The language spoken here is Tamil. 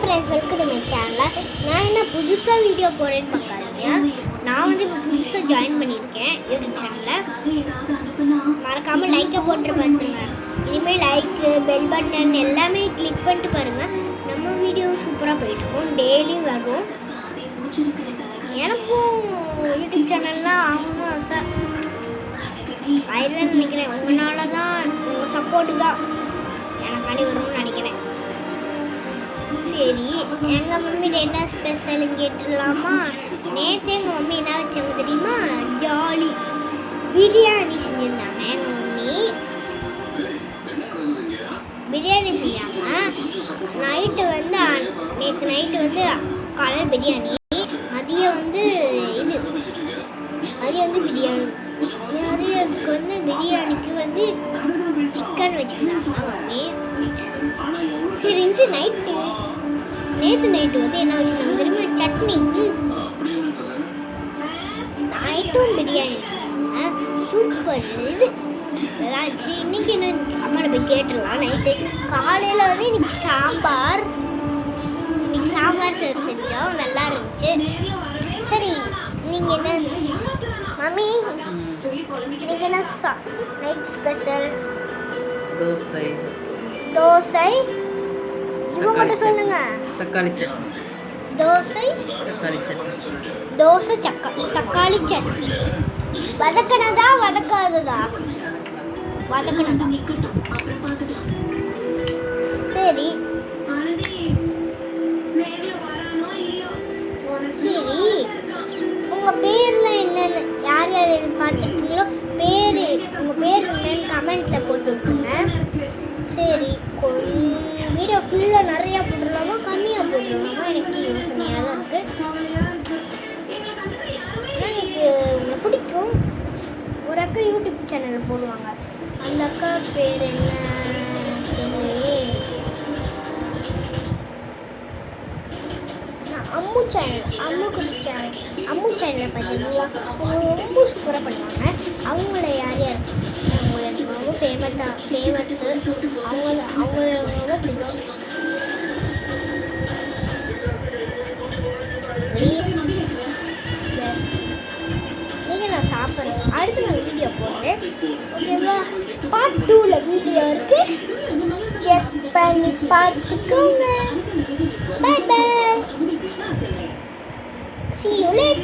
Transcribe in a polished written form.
Friends, welcome to my channel. நான் என்ன புதுசாக வீடியோ போடுறேன்னு பார்க்காதீங்க. நான் வந்து இப்போ புதுசாக ஜாயின் பண்ணியிருக்கேன் யூடியூப் சேனலில். மறக்காமல் லைக்கை போட்டு பார்த்துருங்க. இனிமேல் லைக்கு, பெல் பட்டன் எல்லாமே கிளிக் பண்ணிட்டு பாருங்கள். நம்ம வீடியோ சூப்பராக போயிட்டுருக்கோம், டெய்லியும் வரும். எனக்கும் யூடியூப் சேனல்லாம் ஆகணும் ஆசை, ஆயிடுவேன்னு நினைக்கிறேன். உங்களால தான், உங்கள் சப்போர்ட்டு தான் எனக்காண்டி வரும்னு நினைக்கிறேன். சரி, எங்கள் மம்மிட்ட என்ன ஸ்பெஷல்னு கேட்டுடலாமா? நேற்று எங்கள் மம்மி என்ன வச்சாங்க தெரியுமா? ஜாலி பிரியாணி செஞ்சுருந்தாங்க. எங்கள் மம்மி பிரியாணி செஞ்சாங்க. நைட்டு வந்து நேற்று நைட்டு வந்து காலையில் பிரியாணி, மதியம் வந்து பிரியாணி. மதியத்துக்கு வந்து பிரியாணிக்கு வந்து சிக்கன் வச்சுருந்தாங்க மம்மி. சரின்ட்டு நேற்று நைட்டு வந்து என்ன வச்சுருந்தாங்க தெரியுமா? சட்னிக்கு நைட்டும் பிரியாணி வச்சுருந்தாங்க. சூப்பர் இது எல்லாம் இருந்துச்சு. இன்றைக்கி என்ன அம்மாவை போய் கேட்டுடலாம். நைட்டு காலையில் வந்து இன்னைக்கு சாம்பார் செஞ்சோம், நல்லா இருந்துச்சு. சரி, நீங்கள் என்ன மம்மி, நீங்கள் என்ன நைட் ஸ்பெஷல்? தோசை இவங்க மட்டும் சொல்லுங்க. தக்காளி சட்னி. தோசை தக்காளி சட்னி. வதக்கினதா வதக்காததா? வதக்கினதா. சரி உங்கள் பேர்லாம் என்னென்னு யார் பார்த்துருக்கீங்களோ உங்கள் பேர் என்னன்னு கமெண்ட்டில் போட்டு விட்ருங்க. சரி, கொஞ்சம் வீடியோ ஃபுல்லாக நிறையா போட்டுடலாமா கம்மியாக போட்டுடலாமா? எனக்கு யோசனையாக தான் இருக்குது. எனக்கு உங்களை பிடிக்கும். ஒரு அக்கா யூடியூப் சேனல் போடுவாங்க, அந்த அக்கா பேர் என்ன தெரியலையே. அம்மு சேனல் பார்த்தீங்களா? அவங்க ரொம்ப சூப்பராக பண்ணுவாங்க. அவங்கள யார் அவங்களுக்கு ரொம்ப ஃபேவரட்டு. அவங்க ரொம்ப பிடிக்கும். ப்ளீஸ் நீங்கள் நான் சாப்பிட்றேன். அடுத்து நான் வீடியோ போடுறேன், ஓகேவா? பார்ட் 2ல் வீடியோ இருக்குது, செக் பண்ணி பார்த்துக்கோங்க. Bye bye, see you later.